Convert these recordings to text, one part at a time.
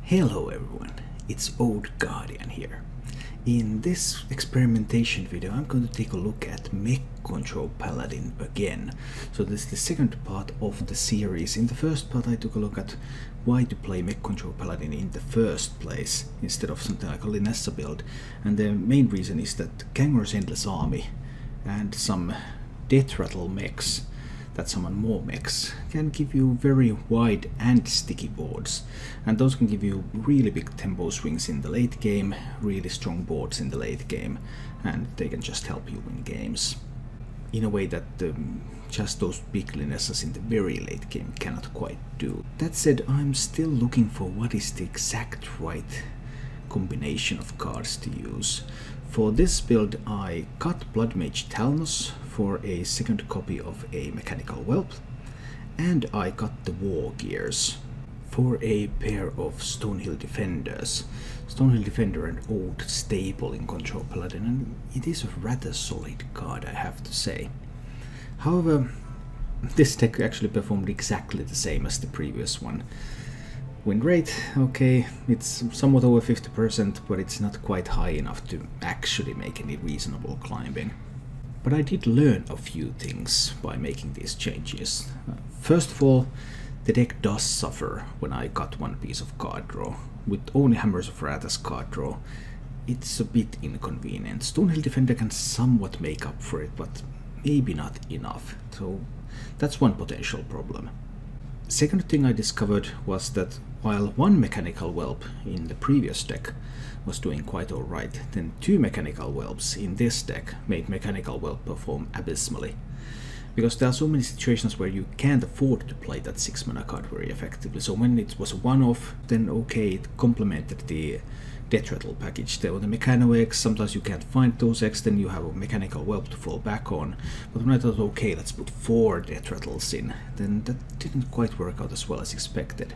Hello everyone, it's Old Guardian here. In this experimentation video I'm going to take a look at Mech Control Paladin again. So this is the second part of the series. In the first part I took a look at why to play Mech Control Paladin in the first place instead of something like a Linessa build. And the main reason is that Kangor's Endless Army and some Death Rattle mechs that summon more mechs can give you very wide and sticky boards, and those can give you really big tempo swings in the late game, really strong boards in the late game, and they can just help you win games in a way that just those big Linessas in the very late game cannot quite do. That said, I'm still looking for what is the exact right combination of cards to use. For this build I cut Blood Mage Talnos for a second copy of a Mechanical Whelp, and I cut the War Gears for a pair of Stonehill Defenders. Stonehill Defender, an old staple in Control Paladin, and it is a rather solid card, I have to say. However, this deck actually performed exactly the same as the previous one. Win rate, okay, it's somewhat over 50%, but it's not quite high enough to actually make any reasonable climbing. But I did learn a few things by making these changes. First of all, the deck does suffer when I cut one piece of card draw. With only Hammers of Wrath as card draw, it's a bit inconvenient. Stonehill Defender can somewhat make up for it, but maybe not enough, so that's one potential problem. Second thing I discovered was that while one Mechanical Whelp in the previous deck was doing quite alright, then two Mechanical Whelps in this deck made Mechanical Whelp perform abysmally. Because there are so many situations where you can't afford to play that 6 mana card very effectively, so when it was a one-off, then okay, it complemented the Death Rattle package. There were the Mechano X, sometimes you can't find those X, then you have a Mechanical Whelp to fall back on. But when I thought, okay, let's put 4 Death Rattles in, then that didn't quite work out as well as expected.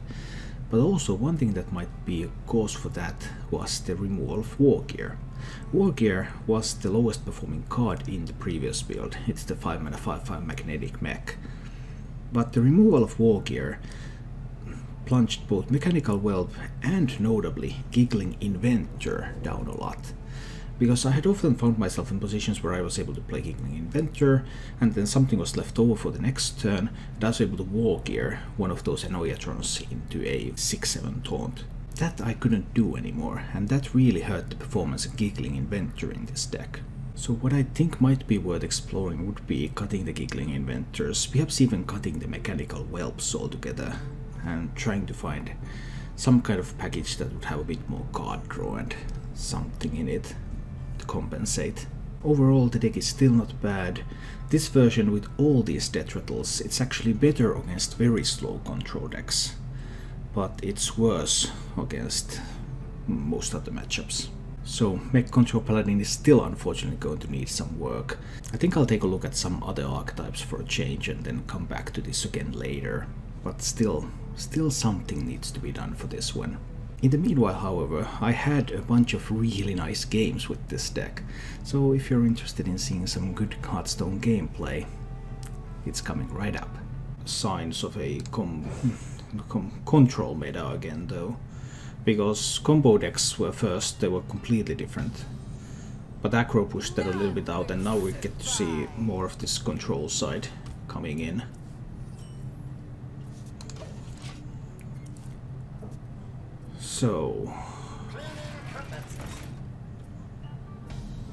But also, one thing that might be a cause for that was the removal of War Gear. War Gear was the lowest performing card in the previous build. It's the 5 mana 5/5 magnetic mech. But the removal of War Gear plunged both Mechanical Whelp and, notably, Giggling Inventor down a lot. Because I had often found myself in positions where I was able to play Giggling Inventor, and then something was left over for the next turn, and I was able to War Gear one of those Enoyatrons into a 6/7 taunt. That I couldn't do anymore, and that really hurt the performance of Giggling Inventor in this deck. So what I think might be worth exploring would be cutting the Giggling Inventors, perhaps even cutting the Mechanical Whelps altogether, and trying to find some kind of package that would have a bit more card draw and something in it to compensate. Overall, the deck is still not bad. This version with all these Death Rattles, it's actually better against very slow control decks, but it's worse against most of the matchups. So Mech Control Paladin is still unfortunately going to need some work. I think I'll take a look at some other archetypes for a change and then come back to this again later. But still something needs to be done for this one. In the meanwhile, however, I had a bunch of really nice games with this deck, so if you're interested in seeing some good Hearthstone gameplay, it's coming right up. Signs of a control meta again though, because combo decks were first, they were completely different. But aggro pushed that a little bit out, and now we get to see more of this control side coming in. So,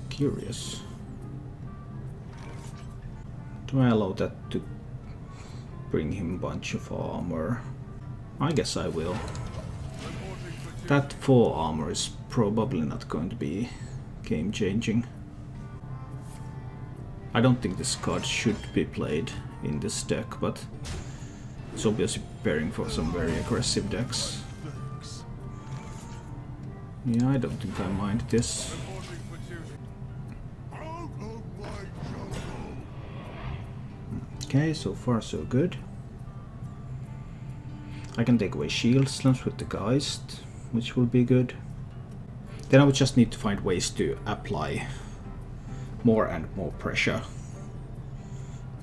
curious. Do I allow that to bring him a bunch of armor? I guess I will. That 4 armor is probably not going to be game changing. I don't think this card should be played in this deck, but it's obviously preparing for some very aggressive decks. Yeah, I don't think I mind this. Okay, so far so good. I can take away shield slams with the Geist, which will be good. Then I would just need to find ways to apply more and more pressure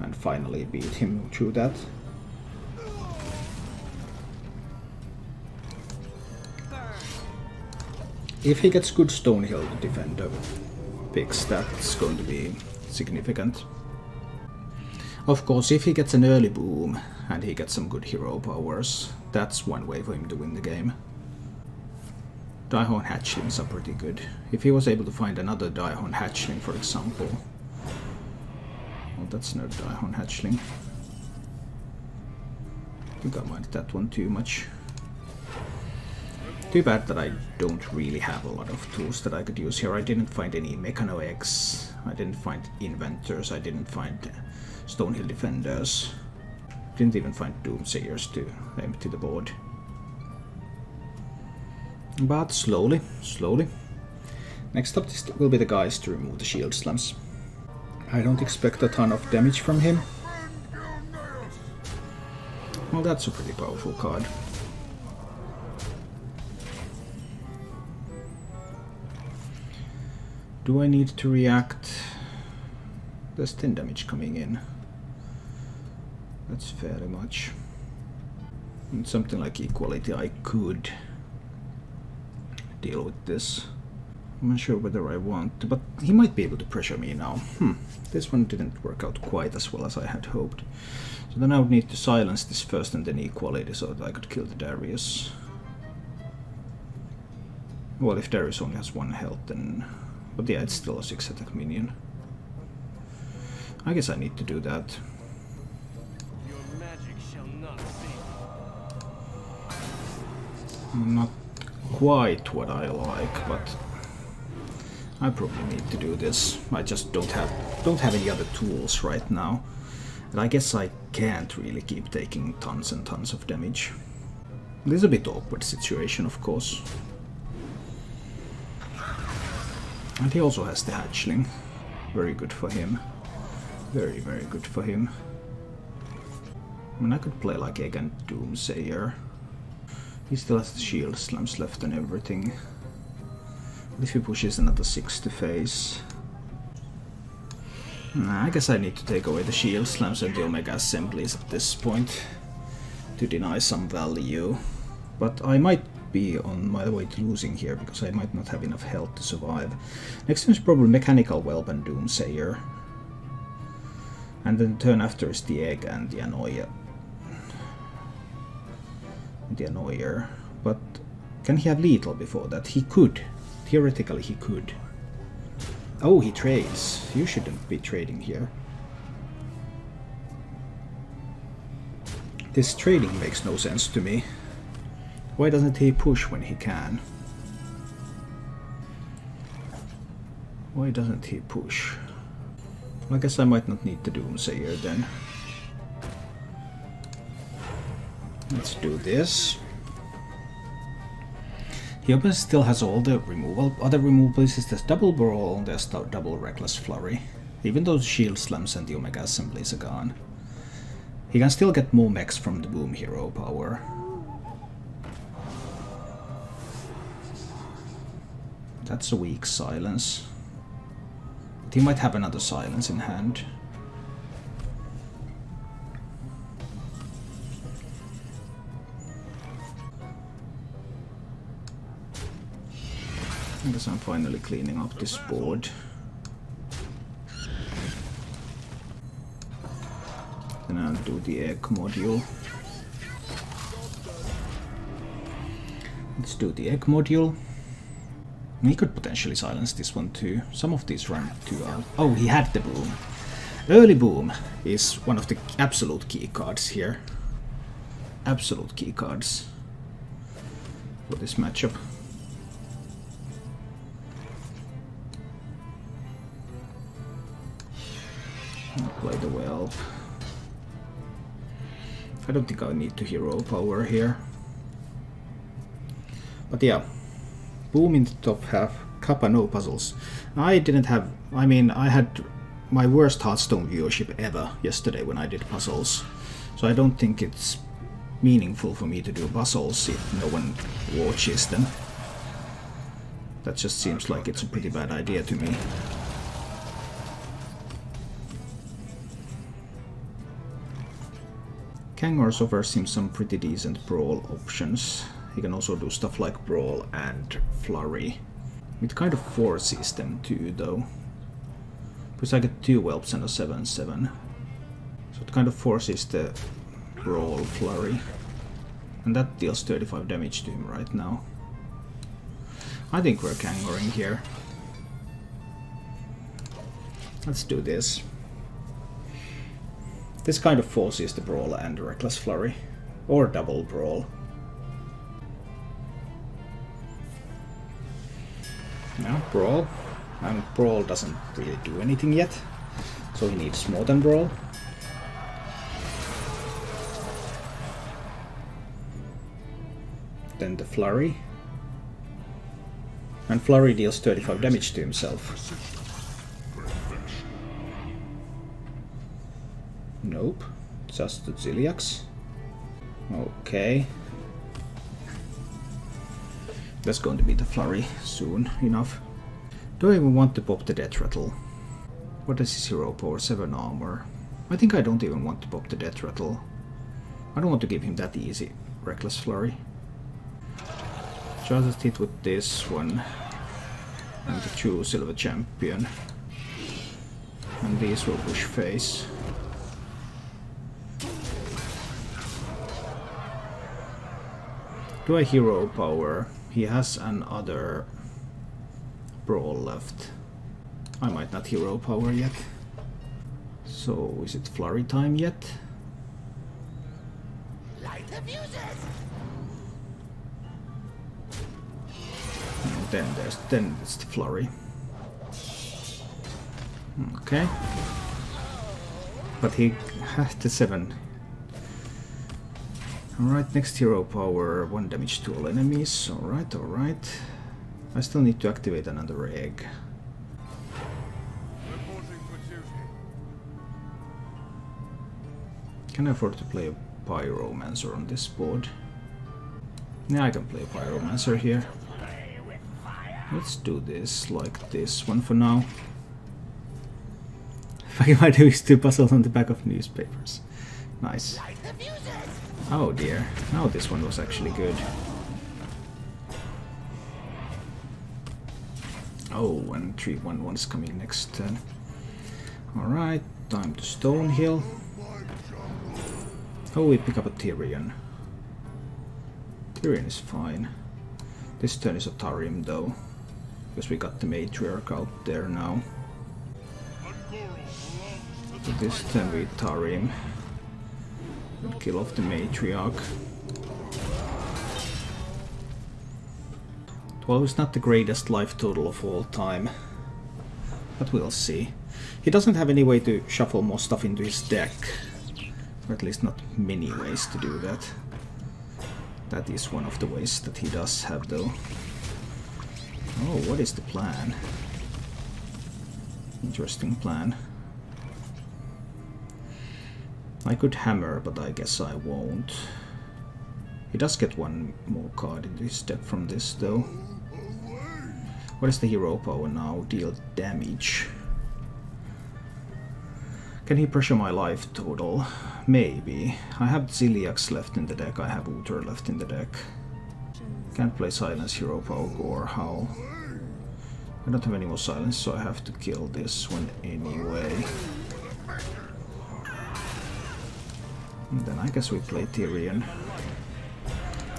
and finally beat him through that. if he gets good Stonehill defender picks, that's going to be significant. Of course, if he gets an early boom and he gets some good hero powers, that's one way for him to win the game. Daihorn hatchlings are pretty good. If he was able to find another Daihorn hatchling, for example. Well, that's no Daihorn hatchling. I think I minded that one too much. Too bad that I don't really have a lot of tools that I could use here. I didn't find any Mechano eggs, I didn't find inventors, I didn't find Stonehill defenders. Didn't even find Doomsayers to empty the board. But slowly, slowly. Next up will be the guys to remove the shield slams. I don't expect a ton of damage from him. Well, that's a pretty powerful card. Do I need to react? There's 10 damage coming in. That's fairly much. And something like equality, I could deal with this. I'm not sure whether I want to, but he might be able to pressure me now. This one didn't work out quite as well as I had hoped. So then I would need to silence this first and then equality so that I could kill the Darius. Well, if Darius only has 1 health, then... But yeah, it's still a 6 attack minion. I guess I need to do that. Your magic shall not Not quite what I like, but I probably need to do this. I just don't have any other tools right now. And I guess I can't really keep taking tons and tons of damage. This is a bit awkward situation, of course. And he also has the hatchling. Very good for him. Very, very good for him. I mean, I could play like Egg and Doomsayer. He still has the shield slams left and everything. But if he pushes another 6 to face... I guess I need to take away the shield slams and the Omega assemblies at this point to deny some value. But I might be on my way to losing here because I might not have enough health to survive. Next time is probably Mechanical Whelp and Doomsayer. And then the turn after is the Egg and the Annoyer. But can he have lethal before that? He could. Theoretically he could. Oh, he trades. You shouldn't be trading here. This trading makes no sense to me. Why doesn't he push when he can? Why doesn't he push? I guess I might not need the Doomsayer then. Let's do this. He obviously still has all the other removals. There's double Brawl, there's double Reckless Flurry. Even though the shield slams and the Omega assemblies are gone. He can still get more mechs from the Boom hero power. That's a weak silence. But he might have another silence in hand. I guess I'm finally cleaning up this board. Then I'll do the egg module. Let's do the egg module. He could potentially silence this one too. Some of these run too out. Oh, he had the boom. Early boom is one of the absolute key cards here. Absolute key cards for this matchup. I'll play the Whelp. I don't think I need to hero power here. But yeah. Boom in the top half, Kappa no puzzles. I didn't have, I mean, I had my worst Hearthstone viewership ever yesterday when I did puzzles. So I don't think it's meaningful for me to do puzzles if no one watches them. That just seems like it's a pretty bad idea to me. Kangor's offers him some pretty decent brawl options. He can also do stuff like Brawl and Flurry It kind of forces them to, though. Because I get 2 whelps and a 7/7. So it kind of forces the brawl flurry. And that deals 35 damage to him right now. I think we're kangoring here. Let's do this. This kind of forces the brawl and reckless flurry. Or double brawl. Yeah, brawl. And brawl doesn't really do anything yet. So he needs more than brawl. Then the flurry. And flurry deals 35 damage to himself. Nope. Just the Zoolocks. Okay. That's going to be the flurry soon enough. Do I even want to pop the death rattle? What is his hero power? 7 armor. I think I don't even want to pop the death rattle. I don't want to give him that easy reckless flurry. Just hit with this one. And the 2 silver champion. And these will push face. Do I hero power? He has another brawl left. I might not hero power yet. So is it flurry time yet? Light the fuses. And then it's the flurry. Okay. But he has the 7. Alright, next hero power, 1 damage to all enemies. Alright, alright. I still need to activate another egg. Can I afford to play a Pyromancer on this board? Yeah, I can play a Pyromancer here. Let's do this like this one for now. If I do is 2 puzzles on the back of newspapers. Nice. Oh dear, now this one was actually good. Oh, and 3/1/1's coming next turn. Alright, time to Stonehill. Oh, we pick up a Tyrion. Tyrion is fine. This turn is a Tarim though, because we got the Matriarch out there now. So this turn we Tarim. And kill off the Matriarch. 12 is not the greatest life total of all time, but we'll see. He doesn't have any way to shuffle more stuff into his deck, or at least not many ways to do that. That is one of the ways that he does have though. Oh, what is the plan? Interesting plan. I could hammer, but I guess I won't. He does get 1 more card into his deck from this though. What is the hero power now? Deal damage. Can he pressure my life total? Maybe. I have Zoolock left in the deck, I have Uther left in the deck. Can't play silence, hero power, gore, howl. I don't have any more silence, so I have to kill this one anyway. And then I guess we play Tyrion.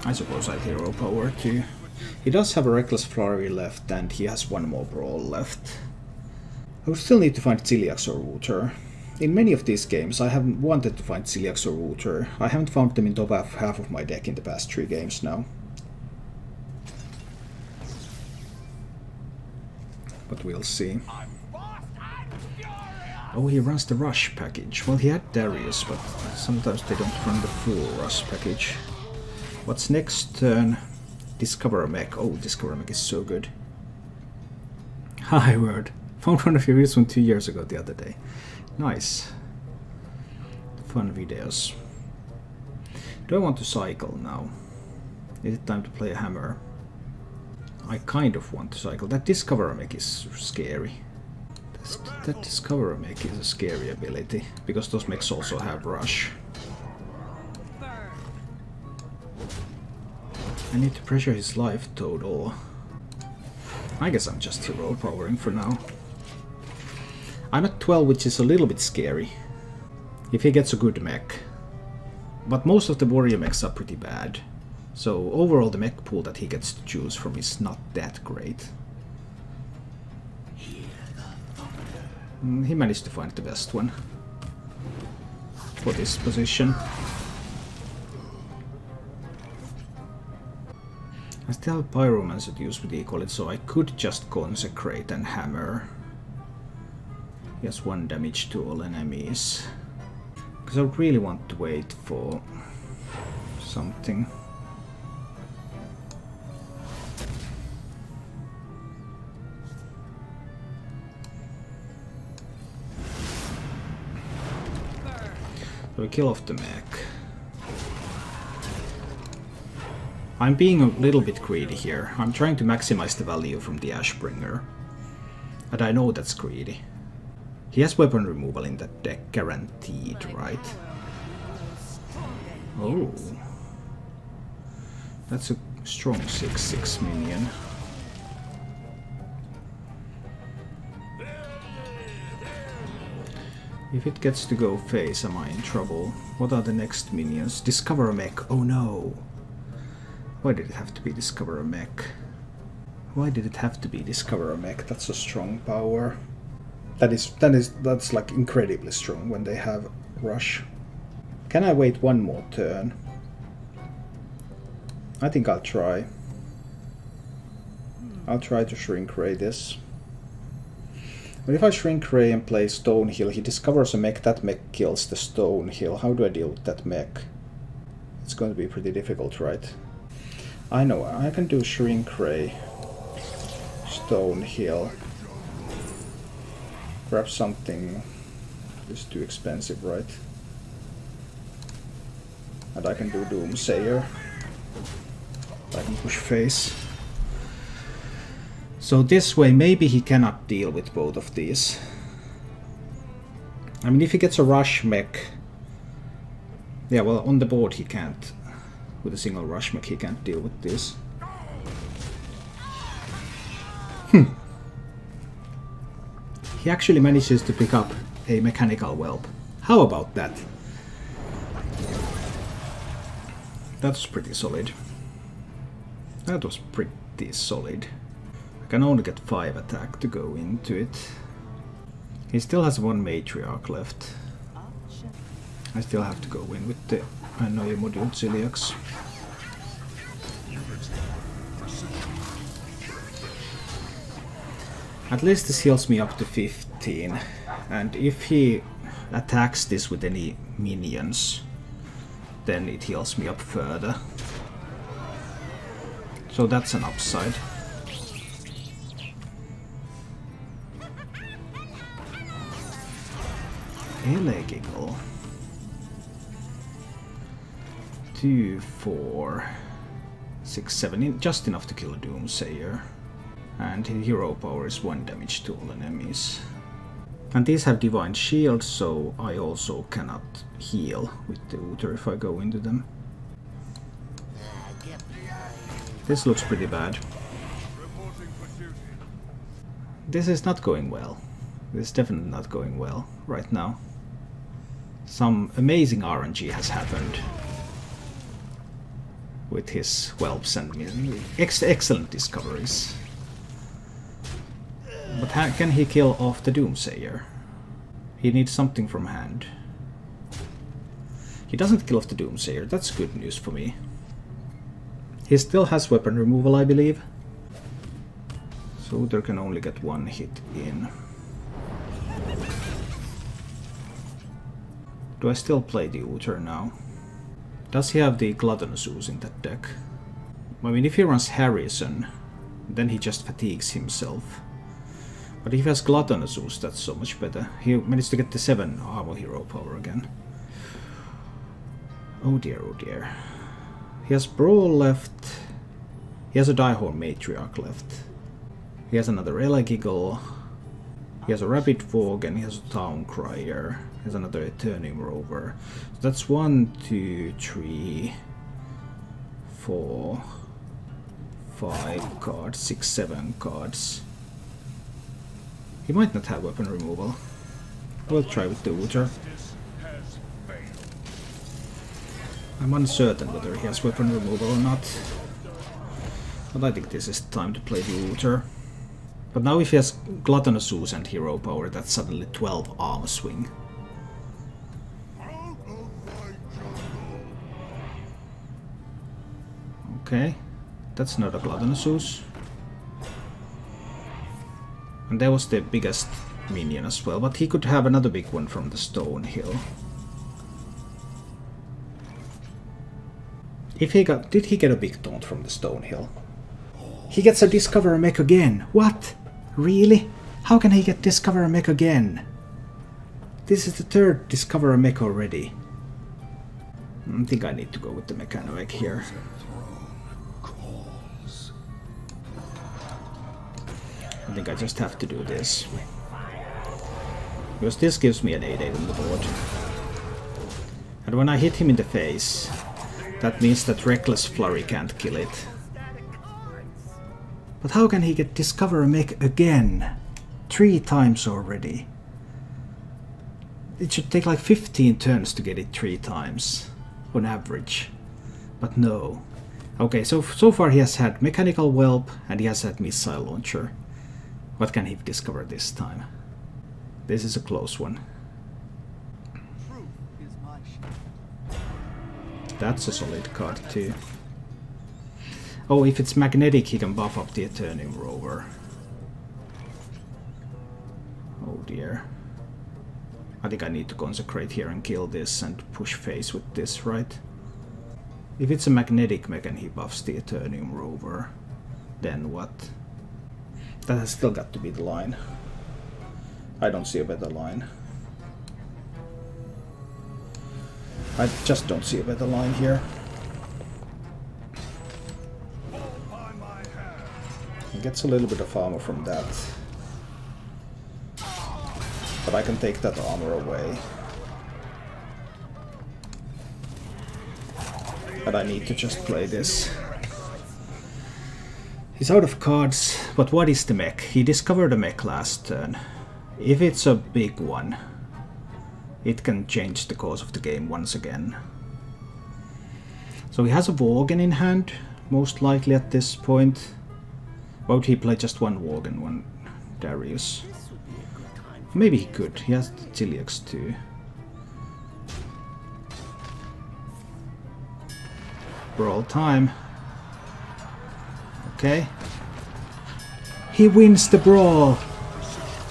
I suppose I hero power too. He does have a reckless flurry left and he has 1 more brawl left. I would still need to find Zoolock or Uther. In many of these games I haven't wanted to find Zoolock or Uther. I haven't found them in top half of my deck in the past 3 games now. But we'll see. Oh, he runs the Rush package. Well, he had Darius, but sometimes they don't run the full Rush package. What's next turn? Discover a Mech. Oh, Discover a Mech is so good. Hi, word. Found one of your videos from 2 years ago the other day. Nice. Fun videos. Do I want to cycle now? Is it time to play a hammer? I kind of want to cycle. That Discover a Mech is scary. That Discover a Mech is a scary ability, because those mechs also have Rush. I need to pressure his life total. I guess I'm just hero powering for now. I'm at 12, which is a little bit scary. If he gets a good mech. But most of the warrior mechs are pretty bad. So overall the mech pool that he gets to choose from is not that great. He managed to find the best one for this position. I still have Pyromancer to use with equal it, so I could just Consecrate and Hammer. He has 1 damage to all enemies. Because I really want to wait for something. So we kill off the mech. I'm being a little bit greedy here. I'm trying to maximize the value from the Ashbringer. And I know that's greedy. He has weapon removal in that deck, guaranteed, right? Oh. That's a strong 6/6 minion. If it gets to go face, am I in trouble? What are the next minions? Discover a mech. Oh no! Why did it have to be Discover a mech? Why did it have to be Discover a mech? That's a strong power. That's like incredibly strong when they have rush. Can I wait one more turn? I think I'll try. I'll try to Shrink Ray this. But if I Shrink Ray and play Stonehill, he discovers a mech, that mech kills the Stonehill. How do I deal with that mech? It's going to be pretty difficult, right? I know, I can do Shrink Ray, Stonehill. Grab something. This is too expensive, right? And I can do Doomsayer. I can push face. So this way, maybe he cannot deal with both of these. I mean, if he gets a rush mech... Yeah, well, on the board he can't. With a single rush mech he can't deal with this. He actually manages to pick up a mechanical whelp. How about that? That's pretty solid. That was pretty solid. I can only get 5 attack to go into it. He still has 1 matriarch left. I still have to go in with the Annoy module Zoolock. At least this heals me up to 15, and if he attacks this with any minions, then it heals me up further. So that's an upside. Illegal. 2, 4, 6, 7, just enough to kill a Doomsayer. And his hero power is 1 damage to all enemies. And these have Divine Shield, so I also cannot heal with the Uther if I go into them. This looks pretty bad. This is not going well. This is definitely not going well right now. Some amazing RNG has happened with his whelps and excellent discoveries. But can he kill off the Doomsayer? He needs something from hand. He doesn't kill off the Doomsayer, that's good news for me. He still has weapon removal, I believe. So there can only get 1 hit in. Do I still play the Uther now? Does he have the Gluttonous Ooze in that deck? I mean, if he runs Harrison, then he just fatigues himself. But if he has Gluttonous Ooze, that's so much better. He managed to get the 7 armor hero power again. Oh dear, oh dear. He has Brawl left. He has a Diehorn Matriarch left. He has another Elegiggle. He has a Rapid Fog and he has a Town Crier. He has another Eternium Rover. So that's 1, 2, 3, 4, 5 cards, 6, 7 cards. He might not have weapon removal. We'll try with the Ooter. I'm uncertain whether he has weapon removal or not. But I think this is time to play the Ooter. But now if he has Gluttonous Ooze and Hero Power, that's suddenly 12 armor swing. Okay, that's not a Gluttonous Ooze. And that was the biggest minion as well, but he could have another big one from the Stone Hill. If he got, did he get a big taunt from the Stone Hill? He gets a Discover a Mech again. What? Really? How can he get Discover a Mech again? This is the third Discover a Mech already. I think I need to go with the Mechanic here. I think I just have to do this. Because this gives me an 8/8 on the board. And when I hit him in the face, that means that Reckless Flurry can't kill it. But how can he get Discover a Mech again? 3 times already. It should take like 15 turns to get it 3 times, on average. But no. Okay, so far he has had Mechanical Whelp and he has had Missile Launcher. What can he discover this time? This is a close one. That's a solid card too. Oh, if it's magnetic he can buff up the Eternium Rover. Oh dear. I think I need to consecrate here and kill this and push face with this, right? If it's a magnetic mech and he buffs the Eternium Rover, then what? That has still got to be the line. I don't see a better line. I just don't see a better line here. He gets a little bit of armor from that. But I can take that armor away. But I need to just play this. He's out of cards, but what is the mech? He discovered a mech last turn. If it's a big one, it can change the course of the game once again. So he has a Worgen in hand, most likely at this point. Why would he play just one Worgen, one Darius? Maybe he could, he has the Chiliax too. Brawl time. Okay. He wins the brawl!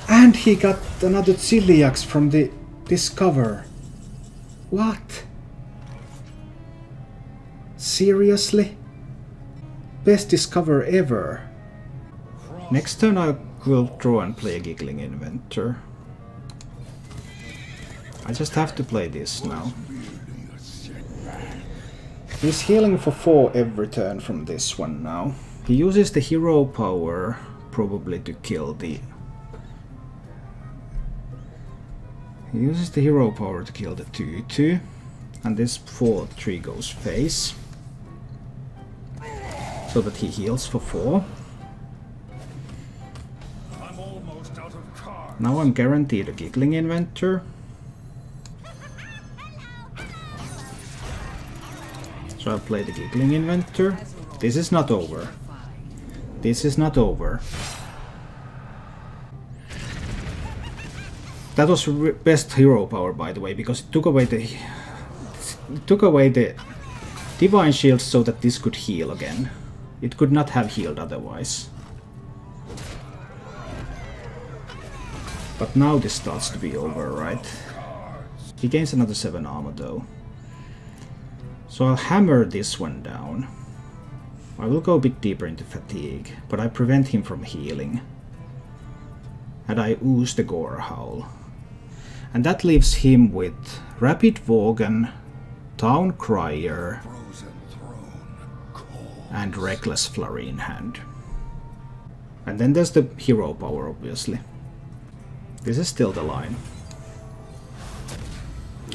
And he got another Chiliax from the Discover. What? Seriously? Best Discover ever. Next turn I will draw and play a Giggling Inventor. I just have to play this now. He's healing for 4 every turn from this one now. He uses the hero power probably to kill the... He uses the hero power to kill the 2/2. And this 4/3 goes face. So that he heals for 4. Now I'm guaranteed a Giggling Inventor. So I'll play the Giggling Inventor. This is not over. This is not over. That was best hero power, by the way, because it took away the Divine Shield so that this could heal again. It could not have healed otherwise. But now this starts to be over, right? He gains another 7 armor though. So I'll hammer this one down. I will go a bit deeper into fatigue, but I prevent him from healing. And I ooze the Gore Howl. And that leaves him with Rapid Worgen, Town Crier, and Reckless Flurry in hand. And then there's the hero power, obviously. This is still the line.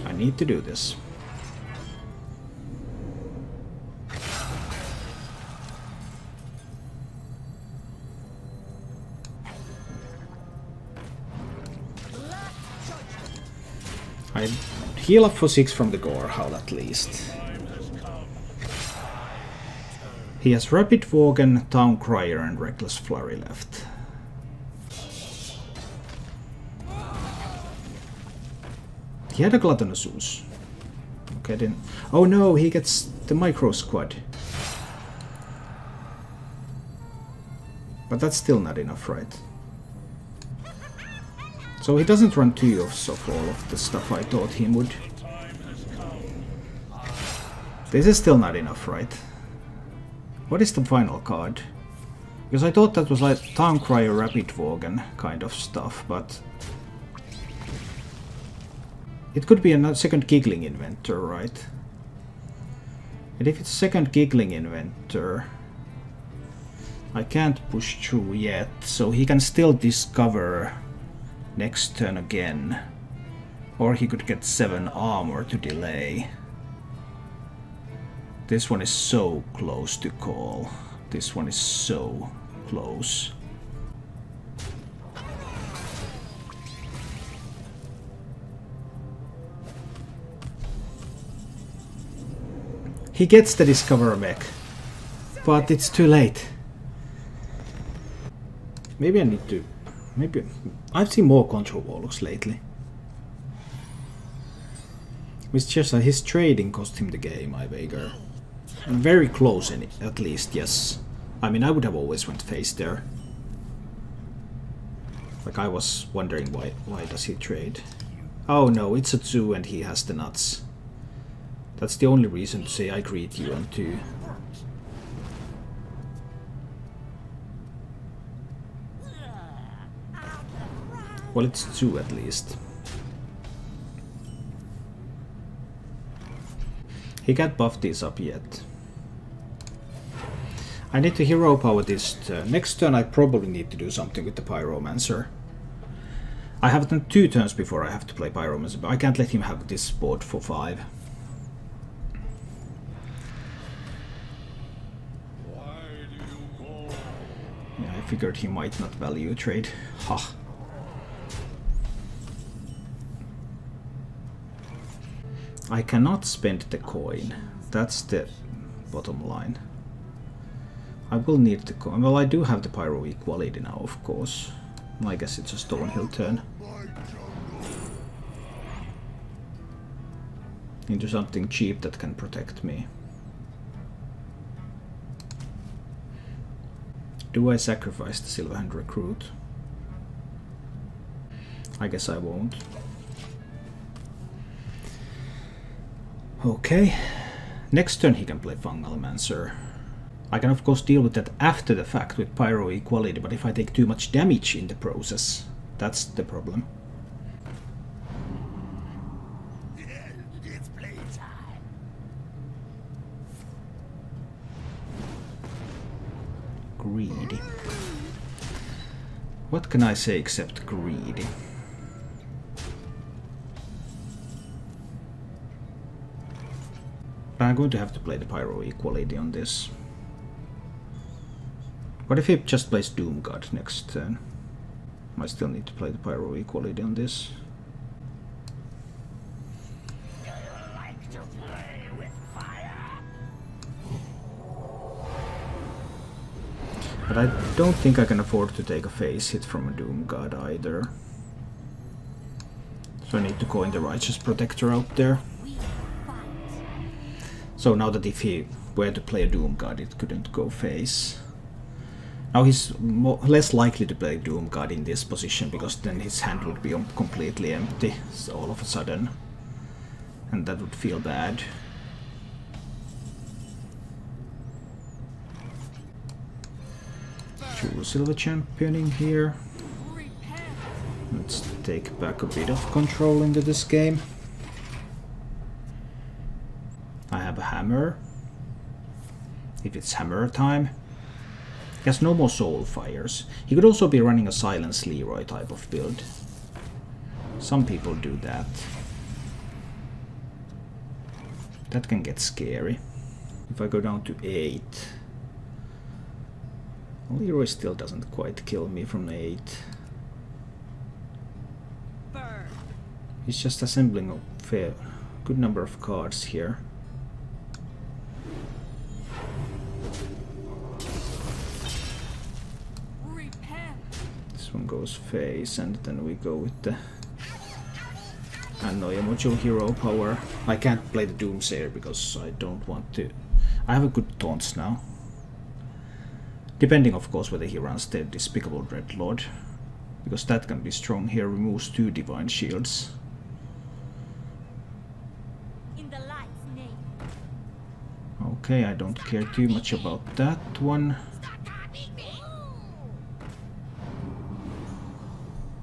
I need to do this. I heal up for 6 from the gore howl at least. He has Rapid Wogan, Town Crier and Reckless Flurry left. He had a Gluttonous Ooze. Okay, then. Oh no, he gets the Micro Squad. But that's still not enough, right? So he doesn't run 2 of all of the stuff I thought he would. This is still not enough, right? What is the final card? Because I thought that was like Town Crier, Rapid Wogan kind of stuff, but... It could be a second Giggling Inventor, right? And if it's a second Giggling Inventor... I can't push through yet, so he can still discover next turn again. Or he could get 7 armor to delay. This one is so close to call. This one is so close. He gets the Discover Mech, but it's too late. Maybe I need to... Maybe... I've seen more Control Warlocks lately. It's just that his trading cost him the game, I wager. And very close, at least, yes. I mean, I would have always went face there. Like, I was wondering why does he trade. Oh no, it's a 2 and he has the nuts. That's the only reason to say I greet you on 2. Well, it's 2 at least. He can't buff these up yet. I need to hero power this turn. Next turn I probably need to do something with the Pyromancer. I have done 2 turns before I have to play Pyromancer, but I can't let him have this board for 5. Yeah, I figured he might not value a trade. Ha. I cannot spend the coin. That's the bottom line. I will need the coin. Well, I do have the Pyro Equality now, of course. I guess it's a Stonehill turn. Into something cheap that can protect me. Do I sacrifice the Silverhand Recruit? I guess I won't. Okay. Next turn he can play Fungalmancer. I can of course deal with that after the fact with Pyro Equality, but if I take too much damage in the process, that's the problem. It's playtime. Greedy. What can I say except greedy? I'm going to have to play the Pyro Equality on this. What if he just plays Doom God next turn? I still need to play the Pyro Equality on this. Do you like to play with fire? But I don't think I can afford to take a face hit from a Doom God either. So I need to coin the Righteous Protector out there. So now that if he were to play a Doom God, it couldn't go face. Now he's less likely to play Doom God in this position, because then his hand would be completely empty so all of a sudden. And that would feel bad. True Silver Championing here. Let's take back a bit of control into this game. I have a hammer. If it's hammer time. He has no more soul fires. He could also be running a Silence Leroy type of build. Some people do that. That can get scary. If I go down to 8. Leroy still doesn't quite kill me from 8. He's just assembling fair, good number of cards here. This one goes face, and then we go with the Annoy Module Hero power. I can't play the Doomsayer because I don't want to. I have a good taunts now. Depending of course whether he runs the Despicable Dreadlord, because that can be strong here, removes 2 Divine Shields. In the light's name. Okay, I don't care too much about that one.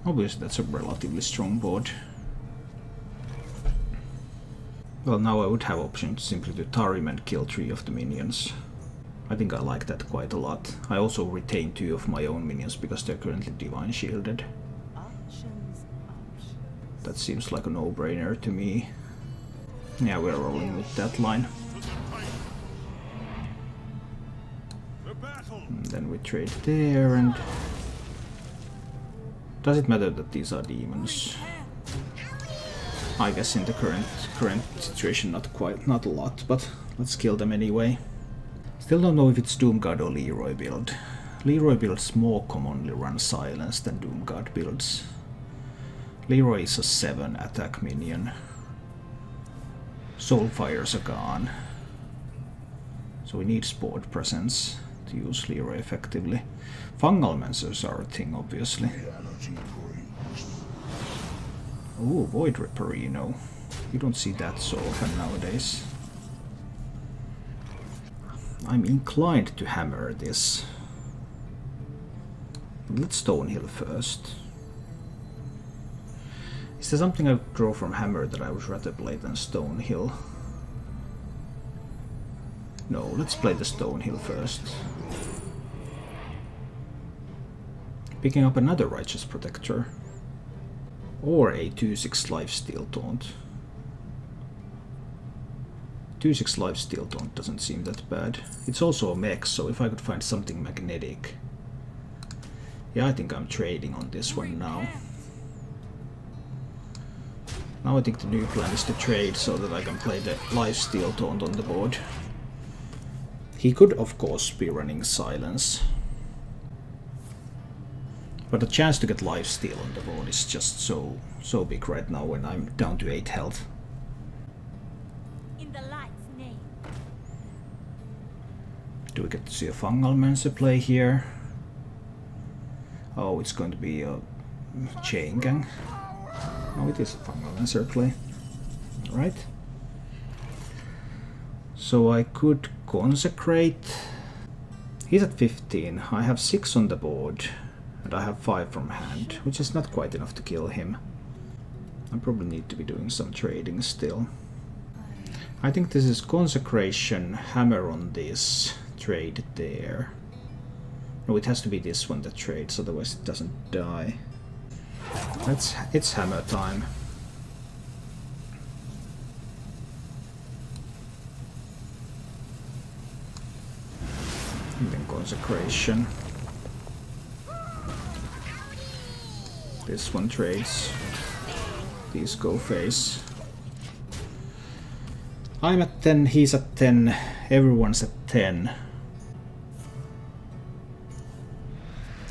Obviously that's a relatively strong board. Well, now I would have options simply to Tarim and kill 3 of the minions. I think I like that quite a lot. I also retain 2 of my own minions because they're currently Divine Shielded. That seems like a no-brainer to me. Yeah, we're rolling with that line. And then we trade there, and... Does it matter that these are demons? I guess in the current situation not a lot, but let's kill them anyway. Still don't know if it's Doomguard or Leroy build. Leroy builds more commonly run silence than Doomguard builds. Leroy is a 7 attack minion. Soulfires are gone. So we need Sport Presence to use Leroy effectively. Fungal Mancers are a thing, obviously. Oh, Void Ripperino. You don't see that so often nowadays. I'm inclined to hammer this. Let's Stonehill first. Is there something I draw from hammer that I would rather play than Stonehill? No, let's play the Stonehill first. Picking up another Righteous Protector. Or a 2/6 Lifesteal Taunt. 2/6 Lifesteal Taunt doesn't seem that bad. It's also a mech, so if I could find something magnetic... Yeah, I think I'm trading on this one now. Now I think the new plan is to trade so that I can play the Lifesteal Taunt on the board. He could of course be running Silence. But the chance to get Lifesteal on the board is just so big right now when I'm down to 8 health. In the light's name. Do we get to see a Fungal Mancer play here? Oh, it's going to be a Chain Gang. Oh, it is a Fungal Mancer play. Alright. So I could Consecrate. He's at 15. I have 6 on the board. And I have 5 from hand, which is not quite enough to kill him. I probably need to be doing some trading still. I think this is Consecration, hammer on this, trade there. No, it has to be this one that trades, otherwise it doesn't die. It's hammer time. And then Consecration. This one trades. These go face. I'm at 10, he's at 10, everyone's at 10.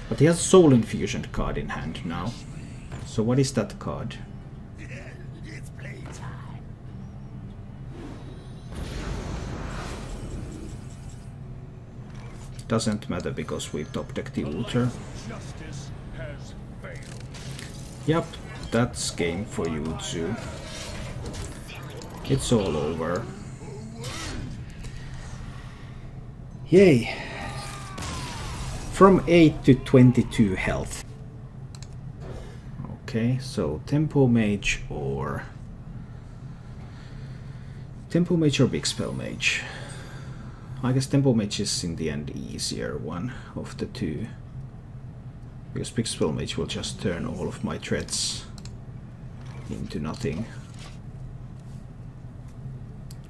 But he has a Soul Infusion card in hand now. So what is that card? It's playtime. Doesn't matter because we top deck the Ultra. Justice has failed. Yep, that's game for you, Zoo. It's all over. Yay! From 8 to 22 health. Okay, so Tempo Mage or... Tempo Mage or Big Spell Mage? I guess Tempo Mage is in the end easier one of the two. Because Big Spell Mage will just turn all of my threats into nothing.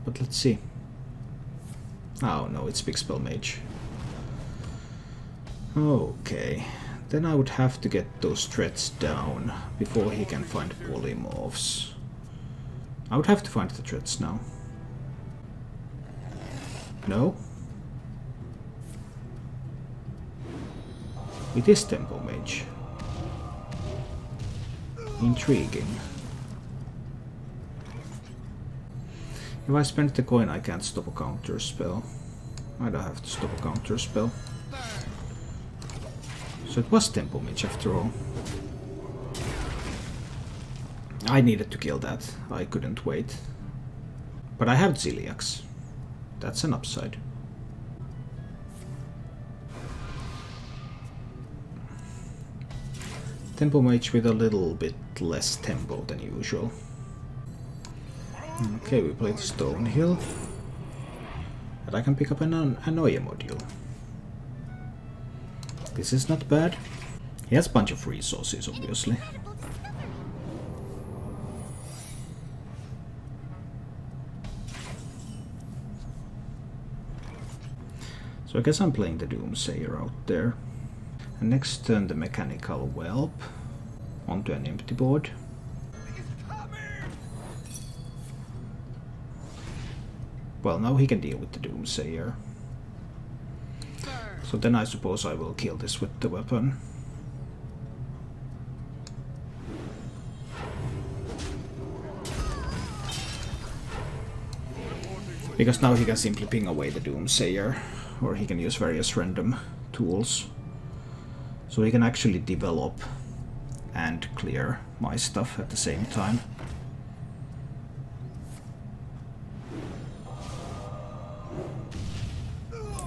But let's see. Oh no, it's Big Spell Mage. Okay, then I would have to get those threats down before he can find polymorphs. I would have to find the threats now. No? It is Tempo Mage. Intriguing. If I spend the coin, I can't stop a counter spell. I don't have to stop a counter spell. So it was Tempo Mage after all. I needed to kill that. I couldn't wait. But I have Zoolock. That's an upside. Tempo Mage with a little bit less tempo than usual. Okay, we played Stone Hill. And I can pick up an Anoia module. This is not bad. He has a bunch of resources, obviously. So I guess I'm playing the Doomsayer out there. And next turn the Mechanical Whelp onto an empty board. Well, now he can deal with the Doomsayer. So then I suppose I will kill this with the weapon. Because now he can simply ping away the Doomsayer, or he can use various random tools. So he can actually develop and clear my stuff at the same time.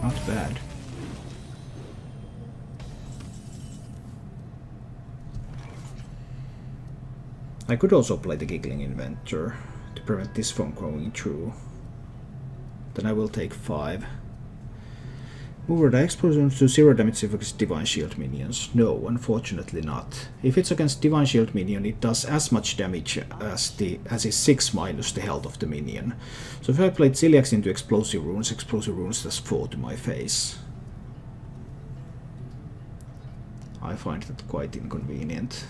Not bad. I could also play the Giggling Inventor to prevent this from going through. Then I will take 5. Move the explosion to 0 damage if against Divine Shield minions. No, unfortunately not. If it's against Divine Shield minion, it does as much damage as is 6 minus the health of the minion. So if I played Zoolock into Explosive Runes does 4 to my face. I find that quite inconvenient.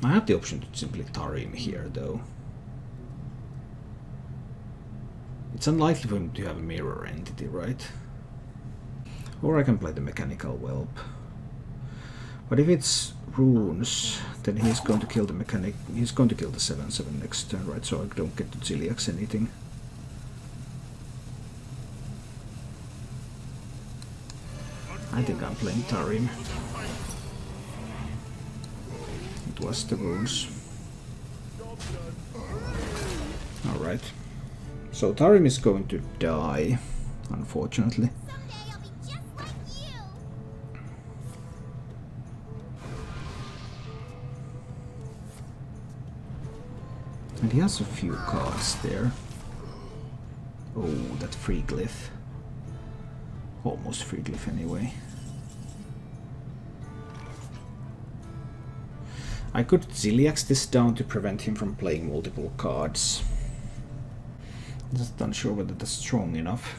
I have the option to simply Tarim here, though. It's unlikely for him to have a mirror entity, right? Or I can play the Mechanical Whelp. But if it's runes, then he's going to kill the mechanic. He's going to kill the 7/7 next turn, right? So I don't get to Zoolock anything. I think I'm playing Tarim. It was the runes. Alright. So Tarim is going to die, unfortunately. And he has a few cards there. Oh, that free glyph. Almost free glyph anyway. I could Zoolock this down to prevent him from playing multiple cards. Just unsure whether that's strong enough.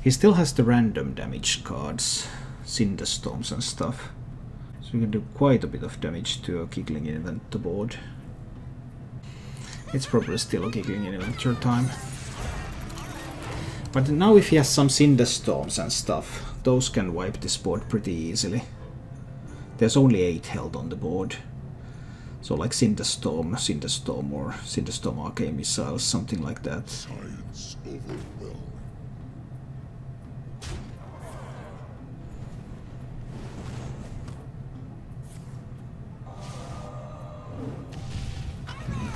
He still has the random damage cards, Cinderstorms and stuff. So we can do quite a bit of damage to a Giggling Inventor board. It's probably still a Giggling Inventor time. But now if he has some Cinderstorms and stuff, those can wipe this board pretty easily. There's only 8 held on the board. So like Cinderstorm or Cinderstorm Arcane Missiles, something like that. Science overwhelmed.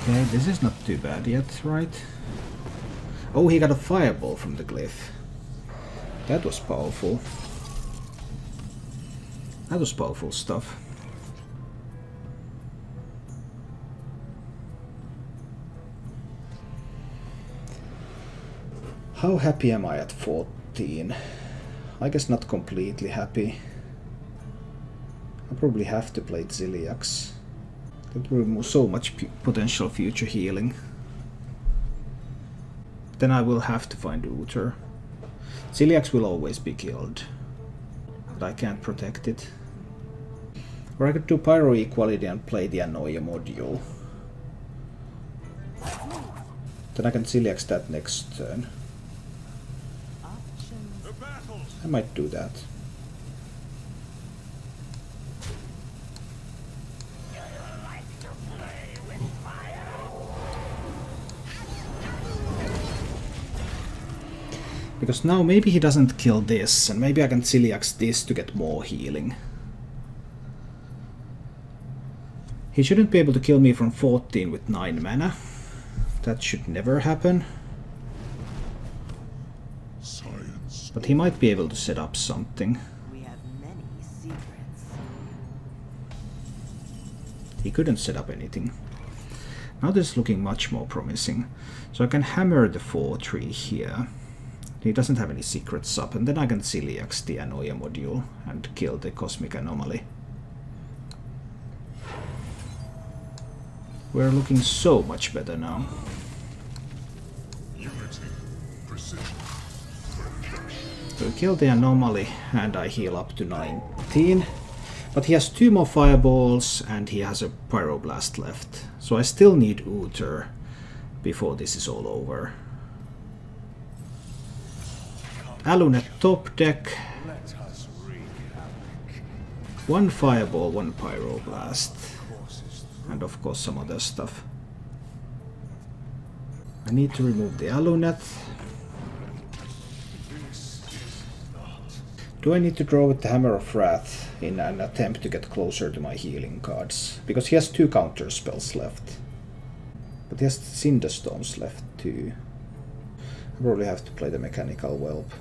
Okay, this is not too bad yet, right? Oh, he got a fireball from the glyph. That was powerful. That was powerful stuff. How happy am I at 14? I guess not completely happy. I probably have to play Zoolock. That will remove so much potential future healing. Then I will have to find Uther. Zoolock will always be killed, but I can't protect it. Or I could do Pyro Equality and play the Anoia module. Then I can Zoolock that next turn. I might do that. Because now maybe he doesn't kill this, and maybe I can Zoolock this to get more healing. He shouldn't be able to kill me from 14 with 9 mana. That should never happen. Science. But he might be able to set up something. We have many secrets. He couldn't set up anything. Now this is looking much more promising. So I can hammer the 4-3 here. He doesn't have any secrets up, and then I can Zoolock the Anoia module and kill the Cosmic Anomaly. We're looking so much better now. Unity. Precision. So we kill the Anomaly, and I heal up to 19. But he has 2 more Fireballs, and he has a Pyroblast left. So I still need Uther before this is all over. Alunet top deck. 1 Fireball, 1 Pyroblast. And of course some other stuff. I need to remove the Alunet. Do I need to draw with the Hammer of Wrath in an attempt to get closer to my healing cards? Because he has 2 counter spells left. But he has Cinderstones left too. I probably have to play the Mechanical Whelp.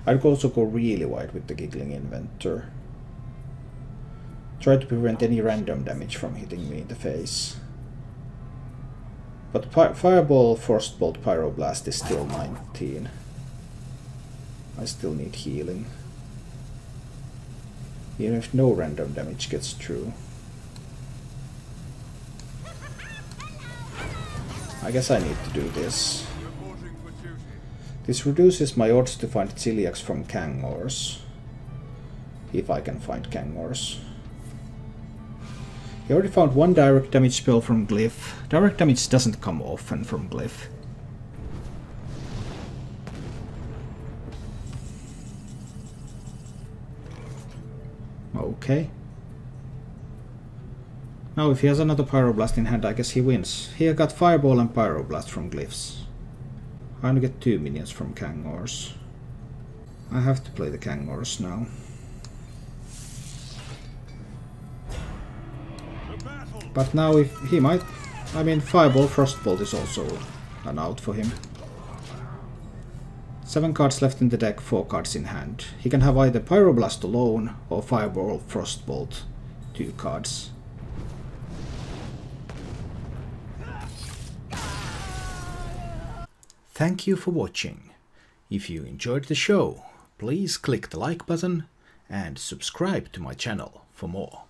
I'd also go really wide with the Giggling Inventor. Try to prevent any random damage from hitting me in the face. But Fireball, Frostbolt, Pyroblast is still 19. I still need healing. Even if no random damage gets through. I guess I need to do this. This reduces my odds to find Zoolock from Kangors. If I can find Kangors. He already found 1 direct damage spell from Glyph. Direct damage doesn't come often from Glyph. Okay. Now if he has another Pyroblast in hand, I guess he wins. He got Fireball and Pyroblast from Glyphs. I'm gonna get 2 minions from Kangors. I have to play the Kangors now. But now if he might... I mean, Fireball, Frostbolt is also an out for him. 7 cards left in the deck, 4 cards in hand. He can have either Pyroblast alone or Fireball, Frostbolt, 2 cards. Thank you for watching. If you enjoyed the show, please click the like button and subscribe to my channel for more.